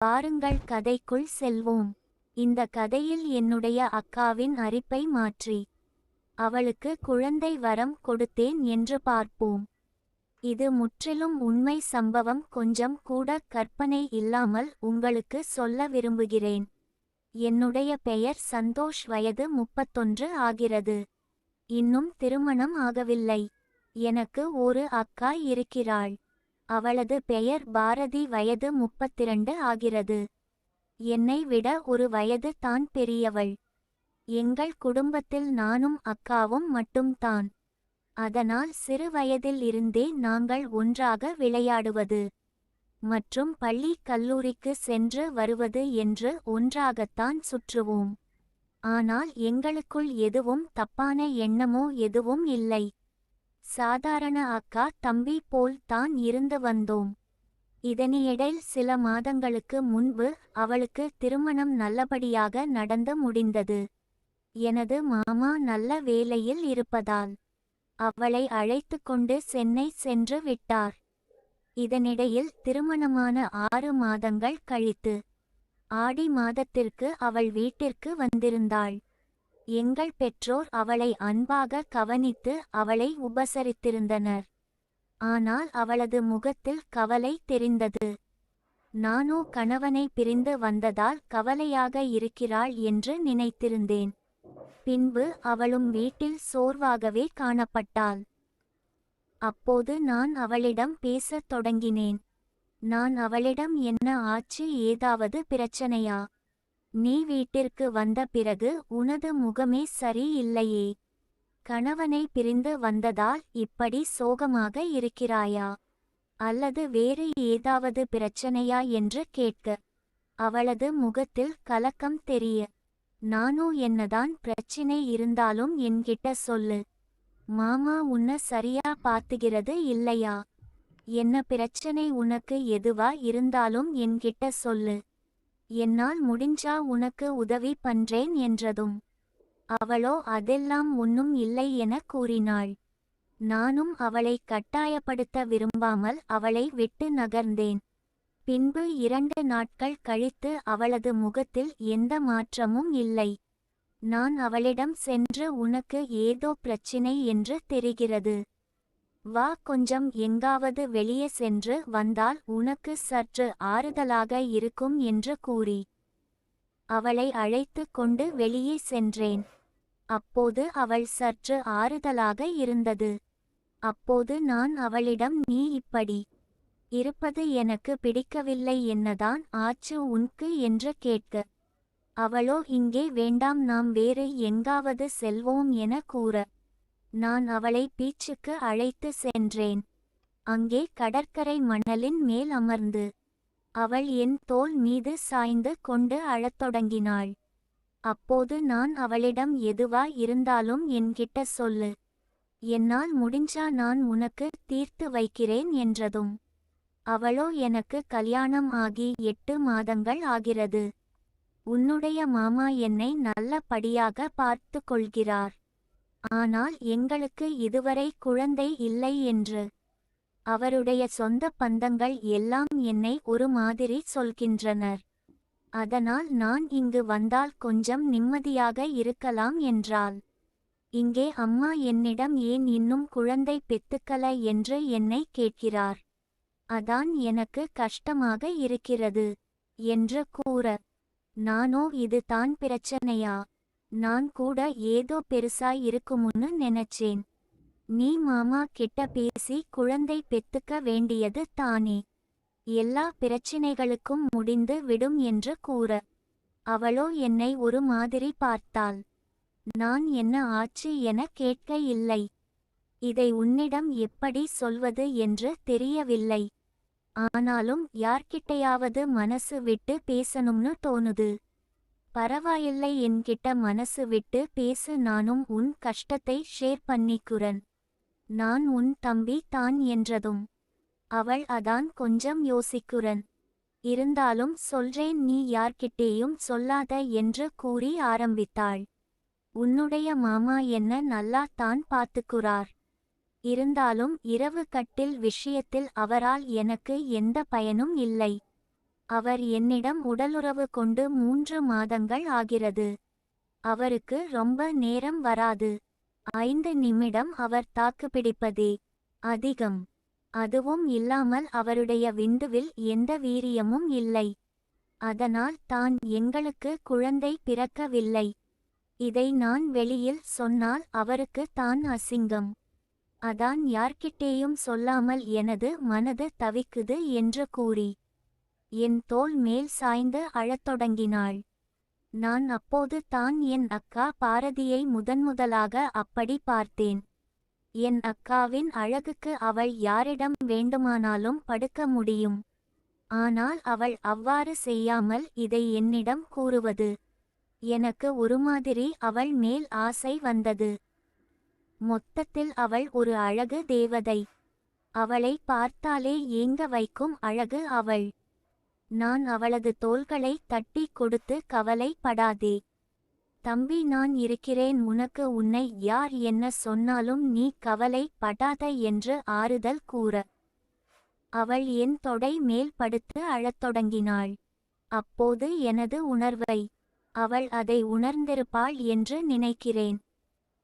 வாருங்கள் கதைக்குள் செல்வோம். இந்த கதையில் என்னுடைய அக்காவின் அரிப்பை மாற்றி அவளுக்கு குழந்தை வரம் கொடுத்தேன் என்று பார்ப்போம். இது முற்றிலும் உண்மை சம்பவம். கொஞ்சம் கூட கற்பனை இல்லாமல் உங்களுக்கு சொல்ல விரும்புகிறேன். என்னுடைய பெயர் சந்தோஷ். வயது 31 ஆகிறது. இன்னும் திருமணம் ஆகவில்லை. எனக்கு ஒரு அக்கா இருக்கிறாள். அவளது பெயர் பாரதி. வயது 32 ஆகிறது. என்னை விட ஒரு வயது தான் பெரியவள். எங்கள் குடும்பத்தில் நானும் அக்காவும் மட்டும்தான். அதனால் சிறு வயதில் இருந்தே நாங்கள் ஒன்றாக விளையாடுவது மற்றும் பள்ளி கல்லூரிக்கு சென்று வருவது என்று ஒன்றாகத்தான் சுற்றுவோம். ஆனால் எங்களுக்குள் எதுவும் தப்பான எண்ணமோ எதுவும் இல்லை. சாதாரண அக்கா தம்பி போல் தான் இருந்து வந்தோம். இதனிடையில் சில மாதங்களுக்கு முன்பு அவளுக்கு திருமணம் நல்லபடியாக நடந்து முடிந்தது. எனது மாமா நல்ல வேலையில் இருப்பதால் அவளை அழைத்து கொண்டு சென்னை சென்று விட்டார். இதனிடையில் திருமணமான 6 மாதங்கள் கழித்து ஆடி மாதத்திற்கு அவள் வீட்டிற்கு வந்திருந்தாள். எங்கள் பெற்றோர் அவளை அன்பாக கவனித்து அவளை உபசரித்திருந்தனர். ஆனால் அவளது முகத்தில் கவலை தெரிந்தது. நானோ கணவனை பிரிந்து வந்ததால் கவலையாக இருக்கிறாள் என்று நினைத்திருந்தேன். பின்பு அவளும் வீட்டில் சோர்வாகவே காணப்பட்டாள். அப்போது நான் அவளிடம் பேசத் தொடங்கினேன். நான் அவளிடம், என்ன ஆச்சு, ஏதாவது பிரச்சனையா? நீ வீட்டிற்கு வந்த பிறகு உனது முகமே சரி இல்லையே. கணவனை பிரிந்து வந்ததால் இப்படி சோகமாக இருக்கிறாயா? அல்லது வேறு ஏதாவது பிரச்சனையா என்று கேட்க அவளது முகத்தில் கலக்கம் தெரிய, நானோ, என்னதான் பிரச்சினை இருந்தாலும் என்கிட்ட சொல்லு. மாமா உன்னை சரியா பார்த்துகிறது இல்லையா? என்ன பிரச்சனை உனக்கு எதுவா இருந்தாலும் என்கிட்ட சொல்லு. என்னால் முடிஞ்சா உனக்கு உதவி பண்றேன் என்றதும் அவளோ அதெல்லாம் ஒன்னும் இல்லை என கூறினாள். நானும் அவளை கட்டாயப்படுத்த விரும்பாமல் அவளை விட்டு நகர்ந்தேன். பின்பு 2 நாட்கள் கழித்து அவளது முகத்தில் எந்த மாற்றமும் இல்லை. நான் அவளிடம் சென்று, உனக்கு ஏதோ பிரச்சினை என்று தெரிகிறது. வா, கொஞ்சம் எங்காவது வெளியே சென்று வந்தால் உனக்கு சற்று ஆறுதலாக இருக்கும் என்று கூறி அவளை அழைத்து கொண்டு வெளியே சென்றேன். அப்போது அவள் சற்று ஆறுதலாக இருந்தது. அப்போது நான் அவளிடம், நீ இப்படி இருப்பது எனக்கு பிடிக்கவில்லை, என்னதான் ஆச்சு உனக்கு என்று கேட்க அவளோ, இங்கே வேண்டாம், நாம் வேறு எங்காவது செல்வோம் என கூற நான் அவளை பீச்சுக்கு அழைத்து சென்றேன். அங்கே கடற்கரை மணலின் மேல் அமர்ந்து அவள் என் தோள் மீது சாய்ந்து கொண்டு அழத் தொடங்கினாள். அப்போது நான் அவளிடம், எதுவா இருந்தாலும் என்கிட்ட சொல்லு. என்னால் முடிஞ்சா நான் உனக்கு தீர்த்து வைக்கிறேன் என்றதும் அவளோ, எனக்கு கல்யாணம் ஆகி 8 மாதங்கள் ஆகிறது. உன்னுடைய மாமா என்னை நல்லபடியாக பார்த்து கொள்கிறார். ஆனால் எங்களுக்கு இதுவரை குழந்தை இல்லை என்று அவருடைய சொந்த பந்தங்கள் எல்லாம் என்னை ஒரு மாதிரி சொல்கின்றனர். அதனால் நான் இங்கு வந்தால் கொஞ்சம் நிம்மதியாக இருக்கலாம் என்றாள். இங்கே அம்மா என்னிடம், ஏன் இன்னும் குழந்தை பெத்துக்கல என்று என்னை கேட்கிறார். அதான் எனக்கு கஷ்டமாக இருக்கிறது என்று கூற நானோ, இது தான் பிரச்சனையா? நான் கூட ஏதோ பெருசா இருக்குமுன்னு நினைச்சேன். நீ மாமா கிட்ட பேசி குழந்தை பெத்துக்க வேண்டியது தானே. எல்லா பிரச்சினைகளுக்கும் முடிந்து விடும் என்று கூற அவளோ என்னை ஒரு மாதிரி பார்த்தாள். நான் என்ன ஆச்சு என கேட்க இல்லை. இதை உன்னிடம் எப்படி சொல்வது என்று தெரியவில்லை. ஆனாலும் யார்கிட்டையாவது மனசு விட்டு பேசணும்னு தோணுது. பரவாயில்லை, என்கிட்ட மனசு விட்டு பேசு, நானும் உன் கஷ்டத்தை ஷேர் பண்ணிக்குறேன். நான் உன் தம்பி தான் என்றதும் அவள், அதான் கொஞ்சம் யோசிக்குறேன், இருந்தாலும் சொல்றேன், நீ யார்கிட்டேயும் சொல்லாத என்று கூறி ஆரம்பித்தாள். உன்னுடைய மாமா என்ன நல்லா தான் பார்த்துக்குறார். இருந்தாலும் இரவு கட்டில் விஷயத்தில் அவரால் எனக்கு எந்த பயனும் இல்லை. அவர் என்னிடம் உடலுறவு கொண்டு 3 மாதங்கள் ஆகிறது. அவருக்கு ரொம்ப நேரம் வராது. 5 நிமிடம் அவர் தாக்குப்பிடிப்பதே அதிகம். அதுவும் இல்லாமல் அவருடைய விந்துவில் எந்த வீரியமும் இல்லை. அதனால் தான் எங்களுக்கு குழந்தை பிறக்கவில்லை. இதை நான் வெளியில் சொன்னால் அவருக்கு தான் அசிங்கம். அதான் யார்கிட்டேயும் சொல்லாமல் எனது மனது தவிக்குது என்று கூறி என் தோள் மேல் சாய்ந்து அழத் தொடங்கினாள். நான் அப்போது தான் என் அக்கா பாரதியை முதன்முதலாக அப்படி பார்த்தேன். என் அக்காவின் அழகுக்கு அவள் யாரிடம் வேண்டுமானாலும் படுக்க முடியும். ஆனால் அவள் அவ்வாறு செய்யாமல் இதை என்னிடம் கூறுவது எனக்கு ஒருமாதிரி அவள் மேல் ஆசை வந்தது. மொத்தத்தில் அவள் ஒரு அழகு தேவதை. அவளை பார்த்தாலே ஏங்க வைக்கும் அழகு அவள். நான் அவளது தோள்களை தட்டி கொடுத்து கவலைப்படாதே தம்பி, நான் இருக்கிறேன் உனக்கு, உன்னை யார் என்ன சொன்னாலும் நீ கவலை படாத என்று ஆறுதல் கூற அவள் என் தொடை மேல் படுத்து அழத் தொடங்கினாள். அப்போது எனது உணர்வை அவள் அதை உணர்ந்திருப்பாள் என்று நினைக்கிறேன்.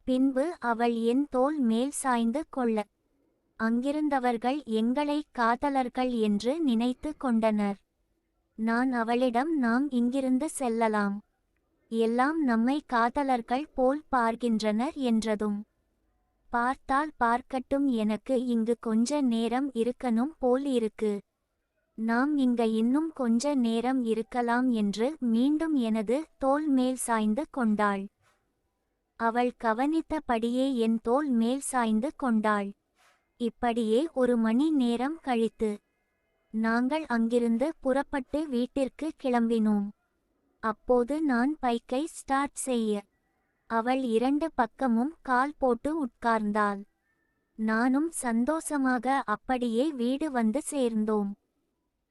பின்பு அவள் என் தோள் மேல் சாய்ந்து கொள்ள அங்கிருந்தவர்கள் எங்களை காதலர்கள் என்று நினைத்து கொண்டனர். நான் அவளிடம் நாம் இங்கிருந்து செல்லலாம், எல்லாம் நம்மை காதலர்கள் போல் பார்க்கின்றனர் என்றதும், பார்த்தால் பார்க்கட்டும், எனக்கு இங்கு கொஞ்ச நேரம் இருக்கணும் போல் இருக்கு, நாம் இங்க இன்னும் கொஞ்ச நேரம் இருக்கலாம் என்று மீண்டும் எனது தோள் மேல் சாய்ந்து கொண்டாள். அவள் கவனித்தபடியே என் தோள் மேல் சாய்ந்து கொண்டாள். இப்படியே 1 மணி நேரம் கழித்து நாங்கள் அங்கிருந்து புறப்பட்டு வீட்டிற்கு கிளம்பினோம். அப்போது நான் பைக்கை ஸ்டார்ட் செய்ய அவள் 2 பக்கமும் கால் போட்டு உட்கார்ந்தாள். நானும் சந்தோஷமாக அப்படியே வீடு வந்து சேர்ந்தோம்.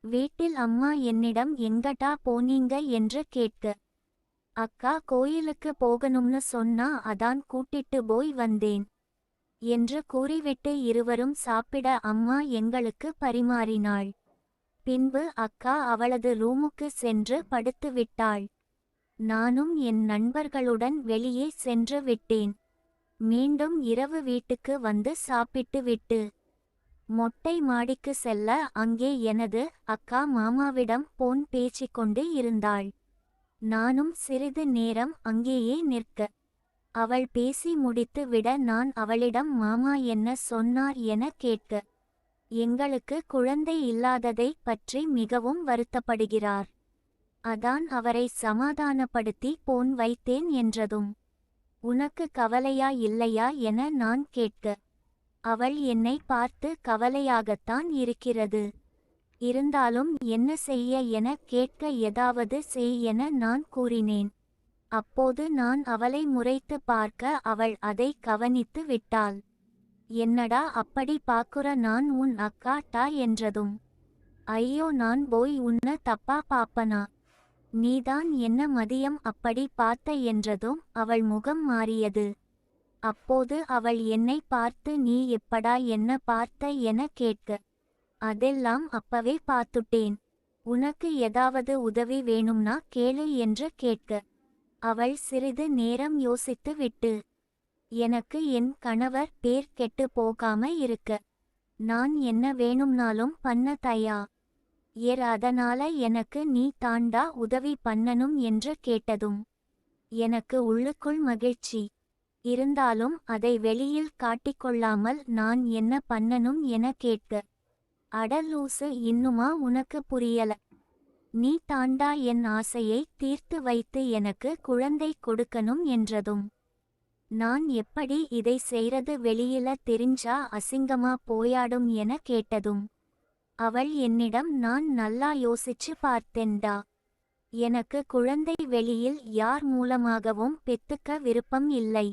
வீட்டில் அம்மா என்னிடம் எங்கடா போனீங்க என்று கேட்க, அக்கா கோயிலுக்கு போகணும்னு சொன்னா அதான் கூட்டிட்டு போய் வந்தேன் என்று கூறிவிட்டு இருவரும் சாப்பிட அம்மா எங்களுக்கு பரிமாறினாள். பின்பு அக்கா அவளது ரூமுக்கு சென்று படுத்து விட்டாள். நானும் என் நண்பர்களுடன் வெளியே சென்று விட்டேன். மீண்டும் இரவு வீட்டுக்கு வந்து சாப்பிட்டு விட்டு மொட்டை மாடிக்கு செல்ல அங்கே எனது அக்கா மாமாவிடம் போன் பேசிக்கொண்டு இருந்தாள். நானும் சிறிது நேரம் அங்கேயே நிற்க அவள் பேசி முடித்து விட நான் அவளிடம் மாமா என்ன சொன்னார் என கேட்க, எங்களுக்கு குழந்தை இல்லாததை பற்றி மிகவும் வருத்தப்படுகிறார், அதான் அவரை சமாதானப்படுத்தி போன் வைத்தேன் என்றதும், உனக்கு கவலையா இல்லையா என நான் கேட்க, அவள் என்னை பார்த்து கவலையாகத்தான் இருக்கிறது, இருந்தாலும் என்ன செய்ய என கேட்க, ஏதாவது செய் என நான் கூறினேன். அப்போது நான் அவளை முறைத்து பார்க்க அவள் அதை கவனித்து விட்டாள். என்னடா அப்படி பாக்குற, நான் உன் அக்காட்டா என்றதும், ஐயோ நான் போய் உன்ன தப்பா பாப்பனா, நீதான் என்ன மதியம் அப்படி பார்த்த என்றதும் அவள் முகம் மாறியது. அப்போது அவள் என்னை பார்த்து நீ எப்படா என்ன பார்த்த என கேட்க, அதெல்லாம் அப்பவே பார்த்துட்டேன், உனக்கு ஏதாவது உதவி வேணும்னா கேளு என்று கேட்க, அவள் சிறிது நேரம் யோசித்து விட்டு, எனக்கு என் கணவர் பேர் கெட்டு போகாம இருக்க நான் என்ன வேணும்னாலும் பண்ண தயா அதனால எனக்கு நீ தாண்டா உதவி பண்ணணும் என்று கேட்டதும் எனக்கு உள்ளுக்குள் மகிழ்ச்சி. இருந்தாலும் அதை வெளியில் காட்டிக்கொள்ளாமல் நான் என்ன பண்ணணும் என கேட்க, அட லூசு, இன்னுமா உனக்கு புரியல, நீ தாண்டா என் ஆசையை தீர்த்து வைத்து எனக்கு குழந்தை கொடுக்கணும் என்றதும், நான் எப்படி இதை செய்றது, வெளியில தெரிஞ்சா அசிங்கமா போயாடும் என கேட்டதும் அவள் என்னிடம், நான் நல்லா யோசிச்சு பார்த்தேன்டா, எனக்கு குழந்தை வெளியில் யார் மூலமாகவும் பெத்துக்க விருப்பம் இல்லை,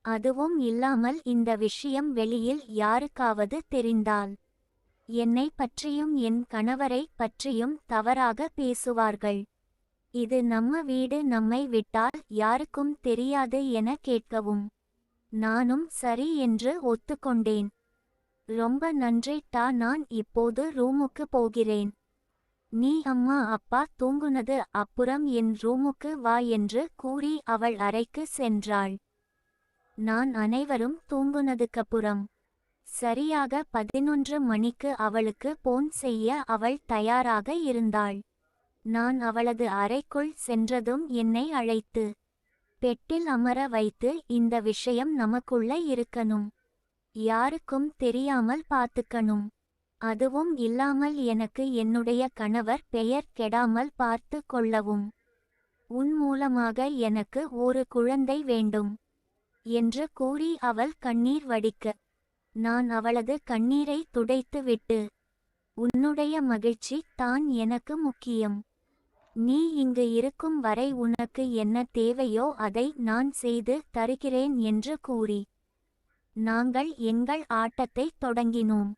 அதுவும் இல்லாமல் இந்த விஷயம் வெளியில் யாருக்காவது தெரிந்தால் என்னை பற்றியும் என் கணவரை பற்றியும் தவறாக பேசுவார்கள், இது நம்ம வீடு, நம்மை விட்டால் யாருக்கும் தெரியாது என கேட்கவும் நானும் சரி என்று ஒத்துக்கொண்டேன். ரொம்ப நன்றி டா, நான் இப்போது ரூமுக்கு போகிறேன், நீ அம்மா அப்பா தூங்குனது அப்புறம் என் ரூமுக்கு வா என்று கூறி அவள் அறைக்கு சென்றாள். நான் அனைவரும் தூங்குனதுக்கப்புறம் சரியாக 11 மணிக்கு அவளுக்கு போன் செய்ய அவள் தயாராக இருந்தாள். நான் அவளது அறைக்குள் சென்றதும் என்னை அழைத்து பெட்டில் அமர வைத்து, இந்த விஷயம் நமக்குள்ள இருக்கணும், யாருக்கும் தெரியாமல் பார்த்துக்கணும், அதுவும் இல்லாமல் எனக்கு என்னுடைய கணவர் பெயர் கெடாமல் பார்த்து கொள்ளவும், உன் மூலமாக எனக்கு ஒரு குழந்தை வேண்டும் என்று கூறி அவள் கண்ணீர் வடிக்க நான் அவளது கண்ணீரை துடைத்துவிட்டு, உன்னுடைய மகிழ்ச்சி தான் எனக்கு முக்கியம், நீ இங்கு இருக்கும் வரை உனக்கு என்ன தேவையோ அதை நான் செய்து தருகிறேன் என்று கூறி நாங்கள் எங்கள் ஆட்டத்தை தொடங்கினோம்.